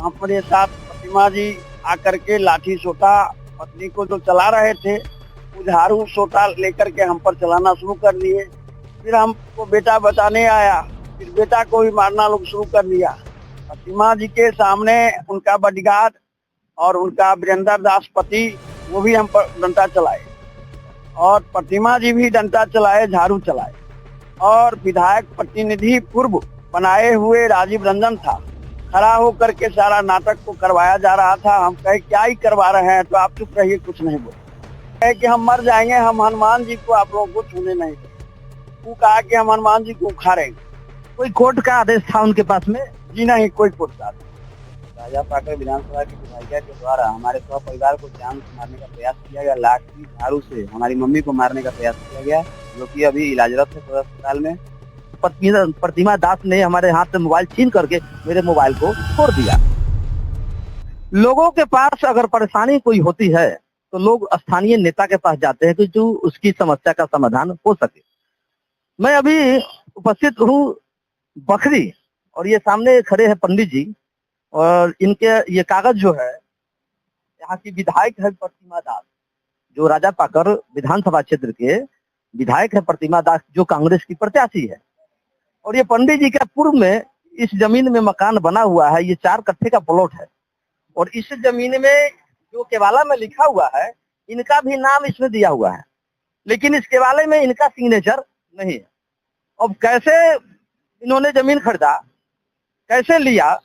हमारे साथ प्रतिमा जी आकर के लाठी सोटा पत्नी को जो चला रहे थे, वो झाड़ू सोटा लेकर के हम पर चलाना शुरू कर दिए। फिर हमको बेटा बचाने आया, फिर बेटा को भी मारना लोग शुरू कर दिया। प्रतिमा जी के सामने उनका बॉडीगार्ड और उनका वीरेंद्र दास पति वो भी हम पर डंडा चलाए और प्रतिमा जी भी डंडा चलाए, झाड़ू चलाए। और विधायक प्रतिनिधि पूर्व बनाए हुए राजीव रंजन था, खड़ा होकर के सारा नाटक को करवाया जा रहा था। हम कहे क्या ही करवा रहे हैं, तो आप चुप रहिए, कुछ नहीं बोले। कहे कि हम मर जाएंगे, हम हनुमान जी को आप लोगों को छूने नहीं देंगे। वो कहा कि हम हनुमान जी को उखाड़ेंगे। कोई कोर्ट का आदेश था उनके पास में? जी नहीं, कोई कोर्ट का आदेश। राजा पाकर विधानसभा की विधायिका के द्वारा हमारे सौ परिवार को जान से मारने का प्रयास किया गया। लाठी झाड़ू से हमारी मम्मी को मारने का प्रयास किया गया, जो कि अभी इलाजरत है सदर अस्पताल में। प्रतिमा दास ने हमारे हाथ से मोबाइल छीन करके मेरे मोबाइल को फोड़ दिया। लोगों के पास अगर परेशानी कोई होती है तो लोग स्थानीय नेता के पास जाते हैं कि जो उसकी समस्या का समाधान हो सके। मैं अभी उपस्थित हूँ बखरी और ये सामने खड़े हैं पंडित जी और इनके ये कागज जो है, यहाँ की विधायक है प्रतिमा दास, जो राजा पाकर विधानसभा क्षेत्र के विधायक है प्रतिमा दास, जो कांग्रेस की प्रत्याशी है। और ये पंडित जी का पूर्व में इस जमीन में मकान बना हुआ है, ये 4 कट्ठे का प्लॉट है। और इस जमीन में जो केवाला में लिखा हुआ है, इनका भी नाम इसमें दिया हुआ है, लेकिन इस केवाले में इनका सिग्नेचर नहीं है। अब कैसे इन्होंने जमीन खरीदा, कैसे लिया,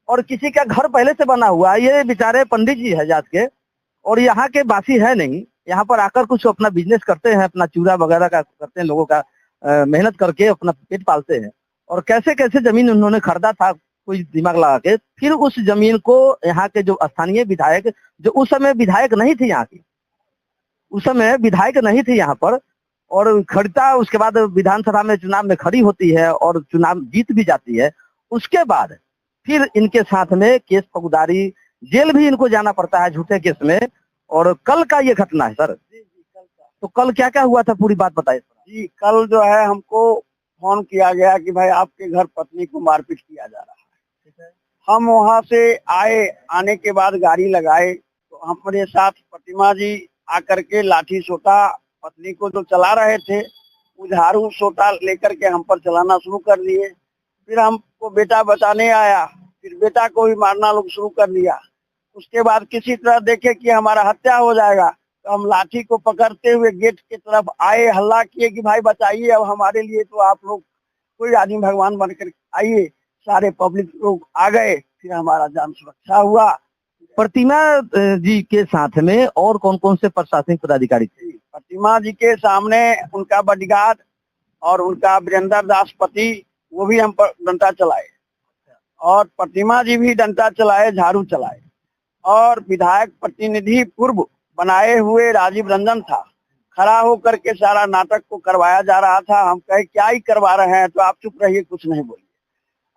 और किसी का घर पहले से बना हुआ है। ये बेचारे पंडित जी है जात के और यहाँ के बासी है नहीं, यहाँ पर आकर कुछ अपना बिजनेस करते हैं, अपना चूड़ा वगैरह का करते हैं, लोगों का मेहनत करके अपना पेट पालते हैं। और कैसे कैसे जमीन उन्होंने खरीदा था, कोई दिमाग लगा के, फिर उस जमीन को यहाँ के जो स्थानीय विधायक, जो उस समय विधायक नहीं थी यहाँ की, उस समय विधायक नहीं थी यहाँ पर, और खरीदा। उसके बाद विधानसभा में चुनाव में खड़ी होती है और चुनाव जीत भी जाती है। उसके बाद फिर इनके साथ में केस फौजदारी, जेल भी इनको जाना पड़ता है झूठे केस में। और कल का ये घटना है सर। जी कल का। तो कल क्या क्या हुआ था, पूरी बात बताइए। जी कल जो है हमको फोन किया गया कि भाई आपके घर पत्नी को मारपीट किया जा रहा है। हम वहां से आए, आने के बाद गाड़ी लगाए तो हमारे साथ प्रतिमा जी आकर के लाठी सोटा पत्नी को जो चला रहे थे, वो झाड़ू सोटा लेकर के हम पर चलाना शुरू कर दिए। फिर हमको बेटा बचाने आया, फिर बेटा को भी मारना लोग शुरू कर दिया। उसके बाद किसी तरह देखे कि हमारा हत्या हो जाएगा, तो हम लाठी को पकड़ते हुए गेट की तरफ आए, हल्ला किए कि भाई बचाइए अब हमारे लिए, तो आप लोग कोई आदमी भगवान बनकर आइए। सारे पब्लिक लोग आ गए, फिर हमारा जान सुरक्षा हुआ। प्रतिमा जी के साथ में और कौन कौन से प्रशासनिक पदाधिकारी थे? प्रतिमा जी के सामने उनका बॉडीगार्ड और उनका वीरेंद्र दास पति वो भी हम पर डंडा चलाए और प्रतिमा जी भी डंडा चलाए, झाड़ू चलाए। और विधायक प्रतिनिधि पूर्व बनाए हुए राजीव रंजन था, खड़ा होकर के सारा नाटक को करवाया जा रहा था। हम कहे क्या ही करवा रहे हैं, तो आप चुप रहिए, कुछ नहीं बोलिए।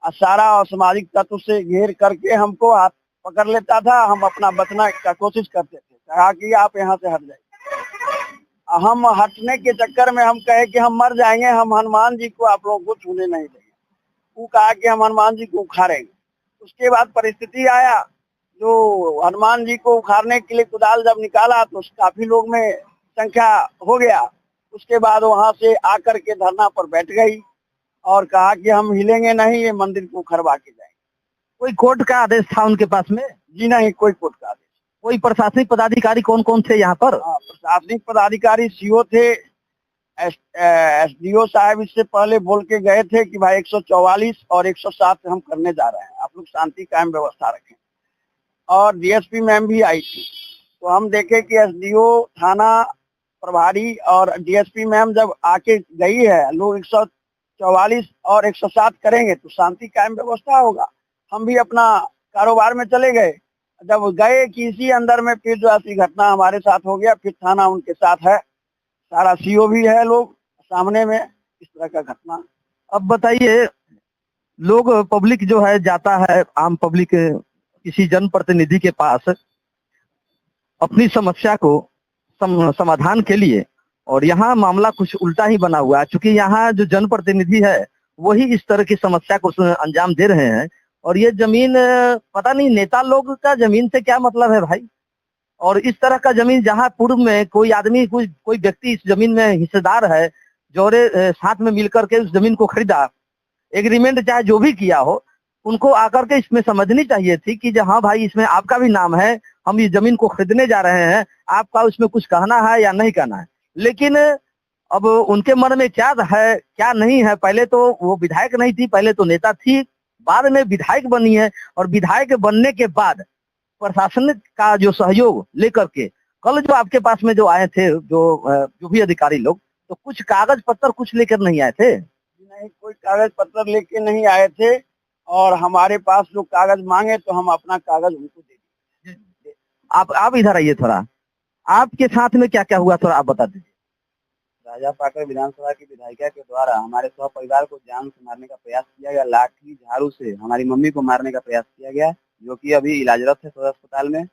और सारा असामाजिक तत्व से घेर करके हमको हाथ पकड़ लेता था। हम अपना बचना का कोशिश करते थे, कहा कि आप यहाँ से हट जाइए। हम हटने के चक्कर में हम कहे कि हम मर जाएंगे, हम हनुमान जी को आप लोगों को छूने नहीं देंगे। वो कहा कि हम हनुमान जी को उखाड़ेंगे। उसके बाद परिस्थिति आया, जो हनुमान जी को उखाड़ने के लिए कुदाल जब निकाला तो काफी लोग में संख्या हो गया। उसके बाद वहां से आकर के धरना पर बैठ गई और कहा कि हम हिलेंगे नहीं, ये मंदिर को उखड़वा के जाएंगे। कोई कोर्ट का आदेश था उनके पास में? जी नहीं, कोई कोर्ट का आदेश। कोई प्रशासनिक पदाधिकारी कौन कौन थे यहाँ पर? प्रशासनिक पदाधिकारी सीओ थे, एसडीओ साहब इससे पहले बोल के गए थे कि भाई 144 और 107 हम करने जा रहे हैं, आप लोग शांति कायम व्यवस्था रखें। और डीएसपी मैम भी आई थी, तो हम देखे कि एसडीओ थाना प्रभारी और डीएसपी मैम जब आके गई है, लोग 144 और 107 करेंगे तो शांति कायम व्यवस्था होगा। हम भी अपना कारोबार में चले गए। जब गए कि इसी अंदर में फिर जो ऐसी घटना हमारे साथ हो गया, फिर थाना उनके साथ है, सारा सीओ भी है लोग सामने में, इस तरह का घटना। अब बताइए, लोग पब्लिक जो है जाता है, आम पब्लिक किसी जनप्रतिनिधि के पास अपनी समस्या को समाधान के लिए, और यहाँ मामला कुछ उल्टा ही बना हुआ है। चूंकि यहाँ जो जनप्रतिनिधि है वही इस तरह की समस्या को अंजाम दे रहे हैं और ये जमीन पता नहीं नेता लोग का जमीन से क्या मतलब है भाई। और इस तरह का जमीन जहाँ पूर्व में कोई आदमी कोई व्यक्ति इस जमीन में हिस्सेदार है, जोड़े साथ में मिलकर के उस जमीन को खरीदा, एग्रीमेंट चाहे जो भी किया हो, उनको आकर के इसमें समझनी चाहिए थी कि हाँ भाई इसमें आपका भी नाम है, हम इस जमीन को खरीदने जा रहे हैं, आपका उसमें कुछ कहना है या नहीं कहना है। लेकिन अब उनके मन में क्या है क्या नहीं है, पहले तो वो विधायक नहीं थी, पहले तो नेता थी, बाद में विधायक बनी है। और विधायक बनने के बाद प्रशासन का जो सहयोग लेकर के कल जो आपके पास में जो आए थे जो भी अधिकारी लोग, तो कुछ कागज पत्र कुछ लेकर नहीं आए थे? नहीं, कोई कागज पत्र लेके नहीं आए थे। और हमारे पास जो कागज मांगे तो हम अपना कागज उनको दे दिए। आप इधर आइए थोड़ा, आपके साथ में क्या क्या हुआ थोड़ा आप बता दीजिए। राजा पाकर विधानसभा की विधायिका के द्वारा हमारे सह परिवार को जान से मारने का प्रयास किया गया। लाठी झाड़ू से हमारी मम्मी को मारने का प्रयास किया गया, जो कि अभी इलाजरत है सदर अस्पताल में।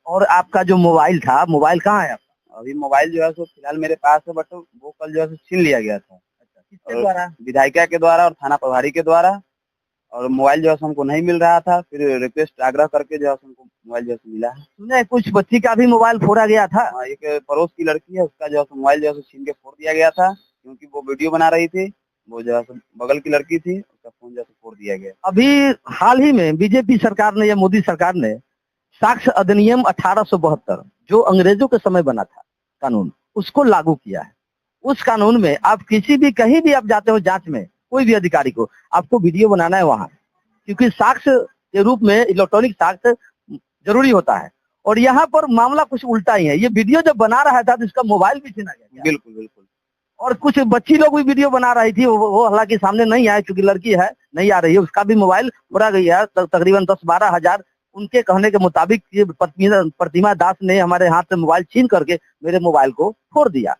और आपका जो मोबाइल था, मोबाइल कहाँ है आपका? अभी मोबाइल जो है सो फिलहाल मेरे पास है, बट वो कल जो है छीन लिया गया था। किसके द्वारा? विधायिका के द्वारा और थाना प्रभारी के द्वारा। और मोबाइल जो है हमको नहीं मिल रहा था, फिर रिक्वेस्ट आग्रह करके जो है हमको मोबाइल जो है मिला है। सुने कुछ बच्ची का भी मोबाइल फोड़ा गया था। एक पड़ोस की लड़की है, उसका जो है मोबाइल जो है छीन के फोड़ दिया गया था, क्योंकि वो वीडियो बना रही थी। वो जो है बगल की लड़की थी, उसका फोन जो है फोड़ दिया गया। अभी हाल ही में बीजेपी सरकार ने या मोदी सरकार ने साक्ष्य अधिनियम 1872 जो अंग्रेजों के समय बना था कानून, उसको लागू किया है। उस कानून में आप किसी भी कहीं भी आप जाते हो जांच में, कोई भी अधिकारी को आपको वीडियो बनाना है वहां, क्योंकि साक्ष्य के रूप में इलेक्ट्रॉनिक साक्ष्य जरूरी होता है। और यहाँ पर मामला कुछ उल्टा ही है। ये वीडियो जब बना रहा था तो इसका मोबाइल भी छीना गया। बिल्कुल बिल्कुल। और कुछ बच्ची लोग भी वीडियो बना रही थी, वो हालांकि सामने नहीं आए क्योंकि लड़की है, नहीं आ रही है, उसका भी मोबाइल फोड़ा गया है। तकरीबन 10-12 हजार उनके कहने के मुताबिक प्रतिमा दास ने हमारे हाथ से मोबाइल छीन करके मेरे मोबाइल को फोड़ दिया।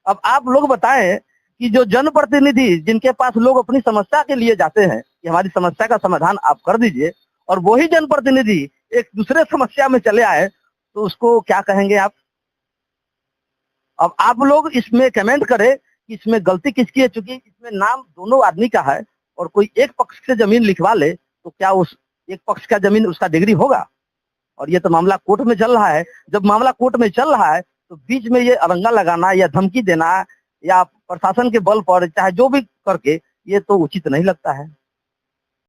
अब आप लोग बताएं कि जो जनप्रतिनिधि जिनके पास लोग अपनी समस्या के लिए जाते हैं कि हमारी समस्या का समाधान आप कर दीजिए, और वही जनप्रतिनिधि एक दूसरे समस्या में चले आए, तो उसको क्या कहेंगे आप? अब आप लोग इसमें कमेंट करें कि इसमें गलती किसकी है। चूंकि इसमें नाम दोनों आदमी का है और कोई एक पक्ष से जमीन लिखवा ले तो क्या उस एक पक्ष का जमीन उसका डिग्री होगा? और ये तो मामला कोर्ट में चल रहा है। जब मामला कोर्ट में चल रहा है तो बीच में ये अरंगा लगाना या धमकी देना या प्रशासन के बल पर चाहे जो भी करके, ये तो उचित नहीं लगता है।